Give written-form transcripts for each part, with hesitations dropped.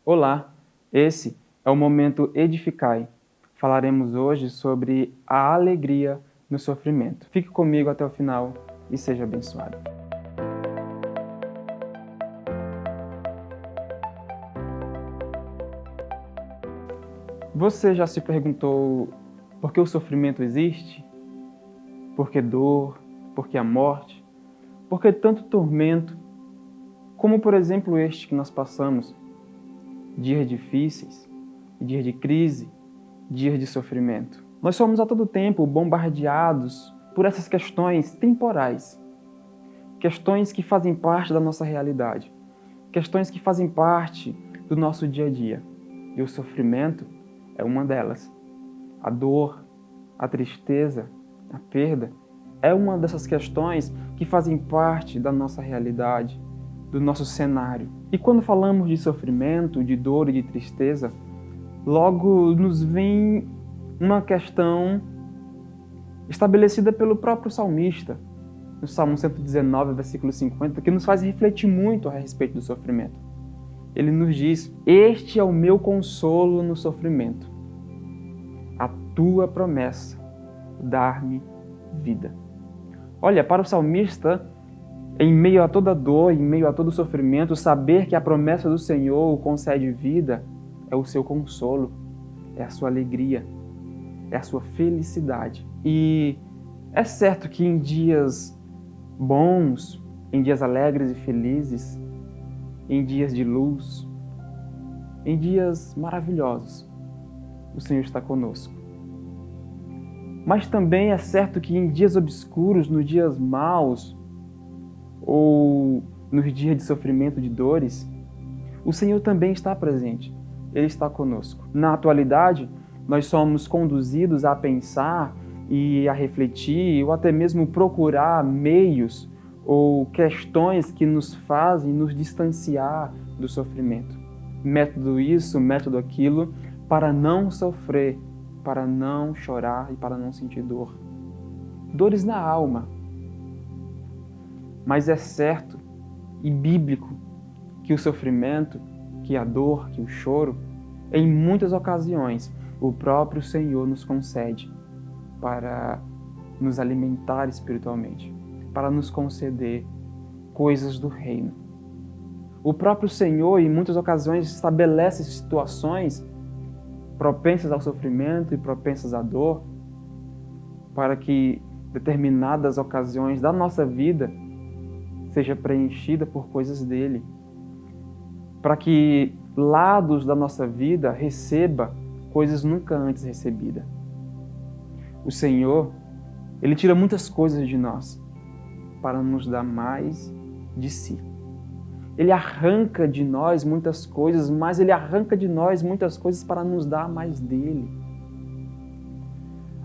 Olá, esse é o Momento Edificai. Falaremos hoje sobre a alegria no sofrimento. Fique comigo até o final e seja abençoado. Você já se perguntou por que o sofrimento existe? Por que dor? Por que a morte? Por que tanto tormento? Como, por exemplo, este que nós passamos. Dias difíceis, dias de crise, dias de sofrimento. Nós somos a todo tempo bombardeados por essas questões temporais, questões que fazem parte da nossa realidade, questões que fazem parte do nosso dia a dia. E o sofrimento é uma delas. A dor, a tristeza, a perda é uma dessas questões que fazem parte da nossa realidade, do nosso cenário. E quando falamos de sofrimento, de dor e de tristeza, logo nos vem uma questão estabelecida pelo próprio salmista, no Salmo 119, versículo 50, que nos faz refletir muito a respeito do sofrimento. Ele nos diz: "Este é o meu consolo no sofrimento, a tua promessa, dar-me vida." Olha, para o salmista, em meio a toda dor, em meio a todo sofrimento, saber que a promessa do Senhor o concede vida é o seu consolo, é a sua alegria, é a sua felicidade. E é certo que em dias bons, em dias alegres e felizes, em dias de luz, em dias maravilhosos, o Senhor está conosco. Mas também é certo que em dias obscuros, nos dias maus, ou nos dias de sofrimento, de dores, o Senhor também está presente. Ele está conosco. Na atualidade, nós somos conduzidos a pensar e a refletir, ou até mesmo procurar meios ou questões que nos fazem nos distanciar do sofrimento. Método isso, método aquilo, para não sofrer, para não chorar e para não sentir dor. Dores na alma. Mas é certo e bíblico que o sofrimento, que a dor, que o choro, em muitas ocasiões, o próprio Senhor nos concede para nos alimentar espiritualmente, para nos conceder coisas do reino. O próprio Senhor, em muitas ocasiões, estabelece situações propensas ao sofrimento e propensas à dor, para que determinadas ocasiões da nossa vida seja preenchida por coisas dele, para que lados da nossa vida receba coisas nunca antes recebidas. O Senhor, Ele tira muitas coisas de nós para nos dar mais de si. Ele arranca de nós muitas coisas, mas Ele arranca de nós muitas coisas para nos dar mais dele.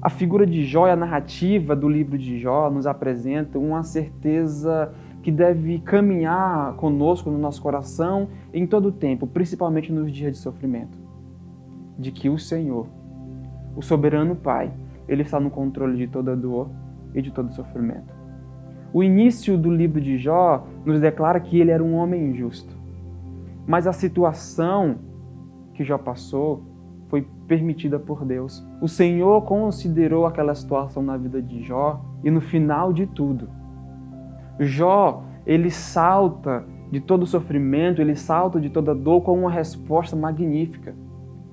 A figura de Jó e a narrativa do livro de Jó nos apresenta uma certeza que deve caminhar conosco no nosso coração em todo o tempo, principalmente nos dias de sofrimento. De que o Senhor, o soberano Pai, Ele está no controle de toda dor e de todo sofrimento. O início do livro de Jó nos declara que ele era um homem justo. Mas a situação que Jó passou foi permitida por Deus. O Senhor considerou aquela situação na vida de Jó e no final de tudo, Jó, ele salta de todo o sofrimento, ele salta de toda dor com uma resposta magnífica.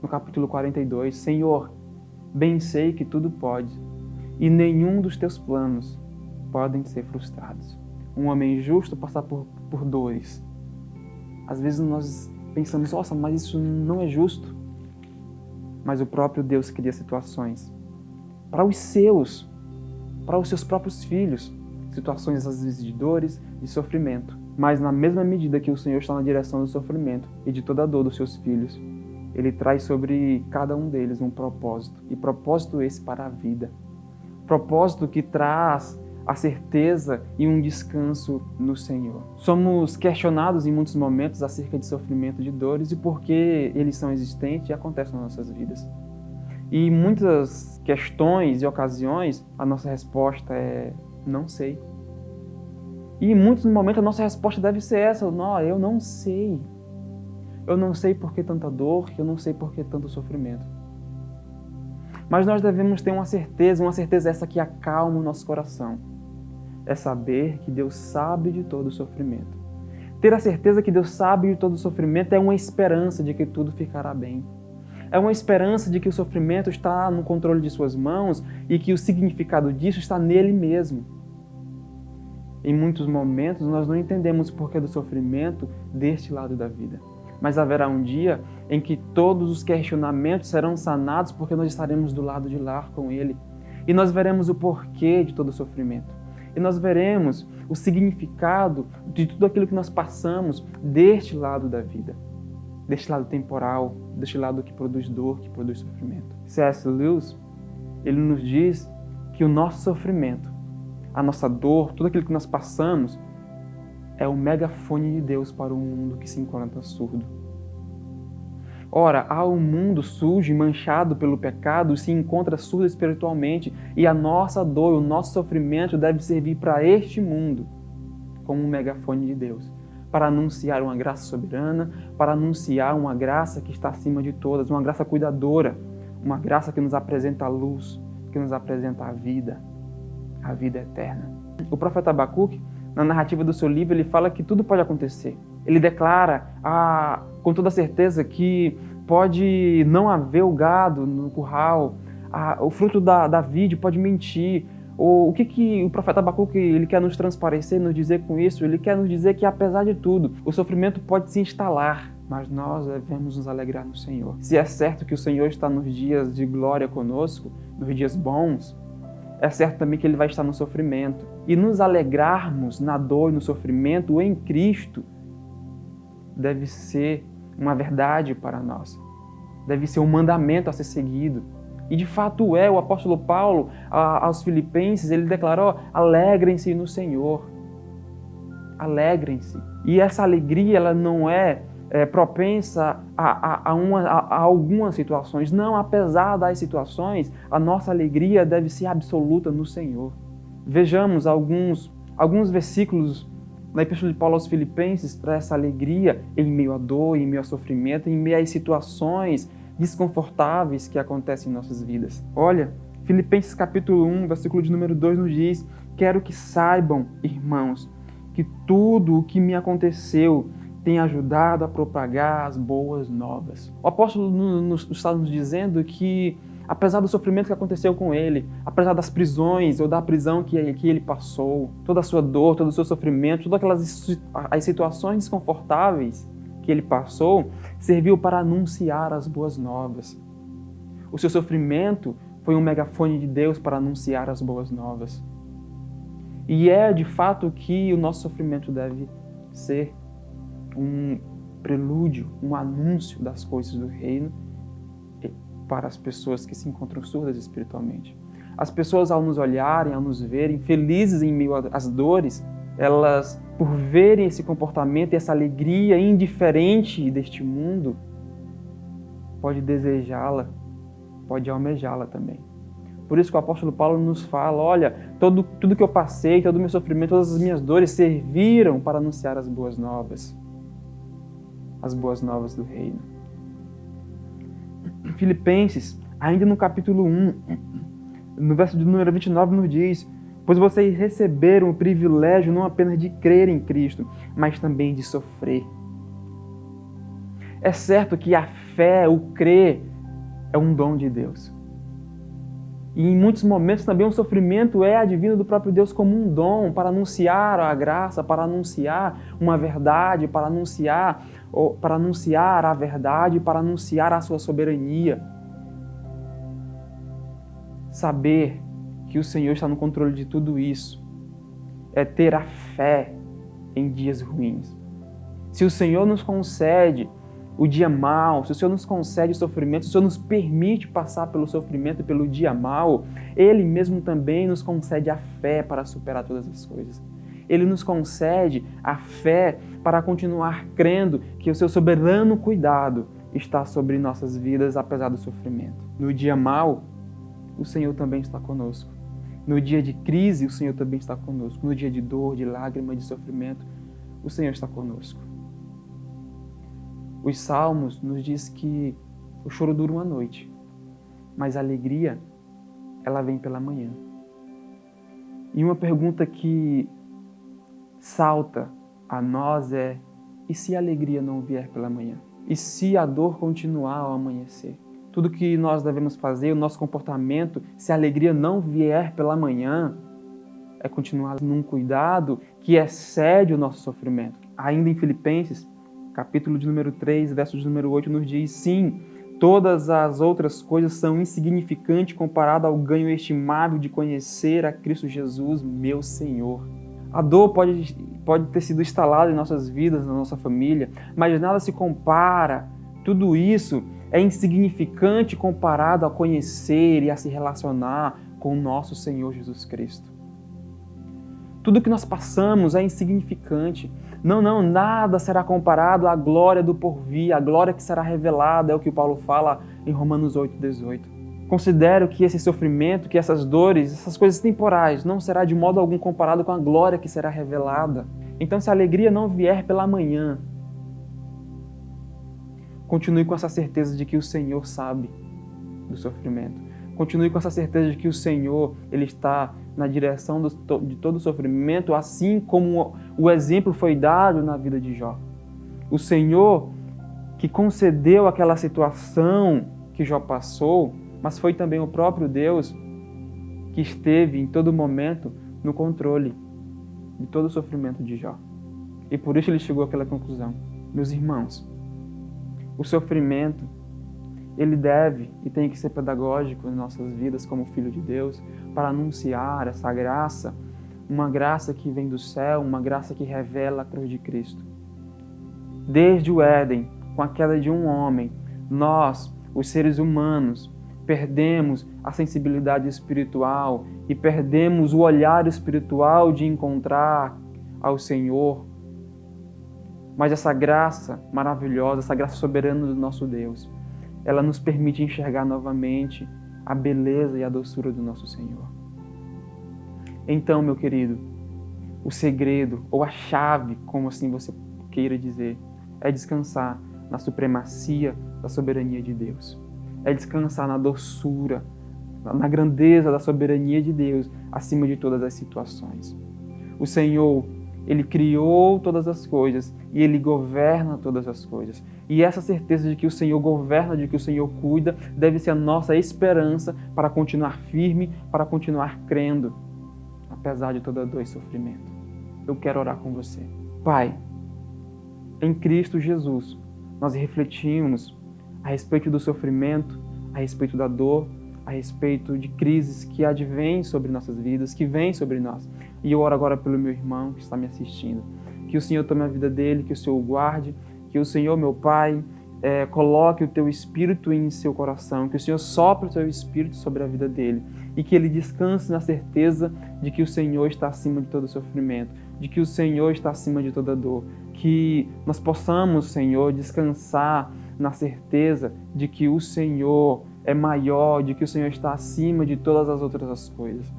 No capítulo 42, Senhor, bem sei que tudo pode, e nenhum dos teus planos podem ser frustrados. Um homem justo passar por dores. Às vezes nós pensamos, nossa, mas isso não é justo. Mas o próprio Deus cria situações para os seus próprios filhos. Situações às vezes de dores, de sofrimento. Mas na mesma medida que o Senhor está na direção do sofrimento e de toda a dor dos seus filhos, Ele traz sobre cada um deles um propósito. E propósito esse para a vida. Propósito que traz a certeza e um descanso no Senhor. Somos questionados em muitos momentos acerca de sofrimento e de dores e por que eles são existentes e acontecem nas nossas vidas. E em muitas questões e ocasiões, a nossa resposta é: não sei. E em muitos momentos a nossa resposta deve ser essa: não, eu não sei. Eu não sei por que tanta dor, eu não sei por que tanto sofrimento. Mas nós devemos ter uma certeza essa que acalma o nosso coração. É saber que Deus sabe de todo o sofrimento. Ter a certeza que Deus sabe de todo o sofrimento é uma esperança de que tudo ficará bem. É uma esperança de que o sofrimento está no controle de suas mãos e que o significado disso está nele mesmo. Em muitos momentos nós não entendemos o porquê do sofrimento deste lado da vida. Mas haverá um dia em que todos os questionamentos serão sanados porque nós estaremos do lado de lá com Ele. E nós veremos o porquê de todo o sofrimento. E nós veremos o significado de tudo aquilo que nós passamos deste lado da vida. Deste lado temporal, deste lado que produz dor, que produz sofrimento. C.S. Lewis, ele nos diz que o nosso sofrimento, a nossa dor, tudo aquilo que nós passamos, é o megafone de Deus para um mundo que se encontra surdo. Ora, há um mundo sujo e manchado pelo pecado, se encontra surdo espiritualmente, e a nossa dor, o nosso sofrimento deve servir para este mundo como um megafone de Deus, para anunciar uma graça soberana, para anunciar uma graça que está acima de todas, uma graça cuidadora, uma graça que nos apresenta a luz, que nos apresenta a vida eterna. O profeta Abacuque, na narrativa do seu livro, ele fala que tudo pode acontecer. Ele declara com toda certeza que pode não haver o gado no curral, o fruto da vide pode mentir. O que o profeta Abacuque ele quer nos transparecer, nos dizer com isso? Ele quer nos dizer que, apesar de tudo, o sofrimento pode se instalar, mas nós devemos nos alegrar no Senhor. Se é certo que o Senhor está nos dias de glória conosco, nos dias bons, é certo também que Ele vai estar no sofrimento. E nos alegrarmos na dor e no sofrimento em Cristo deve ser uma verdade para nós. Deve ser um mandamento a ser seguido. E de fato o apóstolo Paulo, aos Filipenses, ele declarou: alegrem-se no Senhor. Alegrem-se. E essa alegria, ela não é propensa a algumas situações. Não, apesar das situações, a nossa alegria deve ser absoluta no Senhor. Vejamos alguns versículos na Epístola de Paulo aos Filipenses para essa alegria em meio à dor, em meio ao sofrimento, em meio às situações desconfortáveis que acontecem em nossas vidas. Olha, Filipenses capítulo 1, versículo de número 2 nos diz: quero que saibam, irmãos, que tudo o que me aconteceu tem ajudado a propagar as boas novas. O apóstolo está nos dizendo que, apesar do sofrimento que aconteceu com ele, apesar das prisões ou da prisão que ele passou, toda a sua dor, todo o seu sofrimento, todas as situações desconfortáveis que ele passou, serviu para anunciar as boas novas. O seu sofrimento foi um megafone de Deus para anunciar as boas novas. E é de fato que o nosso sofrimento deve ser um prelúdio, um anúncio das coisas do reino para as pessoas que se encontram surdas espiritualmente. As pessoas, ao nos olharem, ao nos verem felizes em meio às dores, elas, por verem esse comportamento e essa alegria indiferente deste mundo, pode desejá-la, pode almejá-la também. Por isso que o apóstolo Paulo nos fala: olha, tudo que eu passei, todo o meu sofrimento, todas as minhas dores serviram para anunciar as boas novas do reino. Filipenses, ainda no capítulo 1, no verso de número 29, nos diz: pois vocês receberam o privilégio não apenas de crer em Cristo, mas também de sofrer. É certo que a fé, o crer, é um dom de Deus. E em muitos momentos também o sofrimento é advindo do próprio Deus como um dom para anunciar a graça, para anunciar uma verdade, para anunciar a verdade, para anunciar a sua soberania. Saber que o Senhor está no controle de tudo isso é ter a fé em dias ruins. Se o Senhor nos concede o dia mau, se o Senhor nos concede o sofrimento, se o Senhor nos permite passar pelo sofrimento e pelo dia mau, Ele mesmo também nos concede a fé para superar todas as coisas. Ele nos concede a fé para continuar crendo que o seu soberano cuidado está sobre nossas vidas, apesar do sofrimento. No dia mau, o Senhor também está conosco. No dia de crise, o Senhor também está conosco. No dia de dor, de lágrima, de sofrimento, o Senhor está conosco. Os Salmos nos diz que o choro dura uma noite, mas a alegria, ela vem pela manhã. E uma pergunta que salta a nós é: e se a alegria não vier pela manhã? E se a dor continuar ao amanhecer? Tudo que nós devemos fazer, o nosso comportamento, se a alegria não vier pela manhã, é continuar num cuidado que excede o nosso sofrimento. Ainda em Filipenses, capítulo de número 3, verso de número 8, nos diz: sim, todas as outras coisas são insignificantes comparado ao ganho estimável de conhecer a Cristo Jesus, meu Senhor. A dor pode ter sido instalada em nossas vidas, na nossa família, mas nada se compara. Tudo isso é insignificante comparado a conhecer e a se relacionar com o nosso Senhor Jesus Cristo. Tudo que nós passamos é insignificante. Não, nada será comparado à glória do porvir, a glória que será revelada, é o que Paulo fala em Romanos 8:18. Considero que esse sofrimento, que essas dores, essas coisas temporais, não será de modo algum comparado com a glória que será revelada. Então, se a alegria não vier pela manhã, continue com essa certeza de que o Senhor sabe do sofrimento. Continue com essa certeza de que o Senhor, Ele está na direção de todo o sofrimento, assim como o exemplo foi dado na vida de Jó. O Senhor que concedeu aquela situação que Jó passou, mas foi também o próprio Deus que esteve em todo momento no controle de todo o sofrimento de Jó. E por isso ele chegou àquela conclusão. Meus irmãos, o sofrimento, ele deve e tem que ser pedagógico em nossas vidas como filho de Deus, para anunciar essa graça, uma graça que vem do céu, uma graça que revela a cruz de Cristo. Desde o Éden, com a queda de um homem, nós, os seres humanos, perdemos a sensibilidade espiritual e perdemos o olhar espiritual de encontrar ao Senhor. Mas essa graça maravilhosa, essa graça soberana do nosso Deus, ela nos permite enxergar novamente a beleza e a doçura do nosso Senhor. Então, meu querido, o segredo, ou a chave, como assim você queira dizer, é descansar na supremacia da soberania de Deus. É descansar na doçura, na grandeza da soberania de Deus, acima de todas as situações. O Senhor, Ele criou todas as coisas e Ele governa todas as coisas. E essa certeza de que o Senhor governa, de que o Senhor cuida, deve ser a nossa esperança para continuar firme, para continuar crendo, apesar de toda dor e sofrimento. Eu quero orar com você. Pai, em Cristo Jesus, nós refletimos a respeito do sofrimento, a respeito da dor, a respeito de crises que advêm sobre nossas vidas, que vêm sobre nós. E eu oro agora pelo meu irmão que está me assistindo. Que o Senhor tome a vida dele, que o Senhor o guarde, que o Senhor, meu Pai, coloque o teu Espírito em seu coração, que o Senhor sopre o teu Espírito sobre a vida dele e que ele descanse na certeza de que o Senhor está acima de todo sofrimento, de que o Senhor está acima de toda dor, que nós possamos, Senhor, descansar na certeza de que o Senhor é maior, de que o Senhor está acima de todas as outras coisas.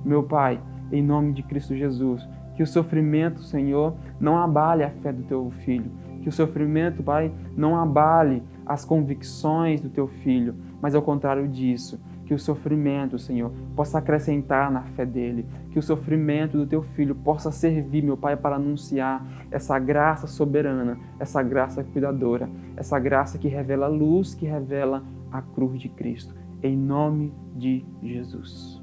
Meu Pai, em nome de Cristo Jesus, que o sofrimento, Senhor, não abale a fé do teu filho, que o sofrimento, Pai, não abale as convicções do teu filho, mas ao contrário disso, que o sofrimento, Senhor, possa acrescentar na fé dele, que o sofrimento do teu filho possa servir, meu Pai, para anunciar essa graça soberana, essa graça cuidadora, essa graça que revela a luz, que revela a cruz de Cristo. Em nome de Jesus.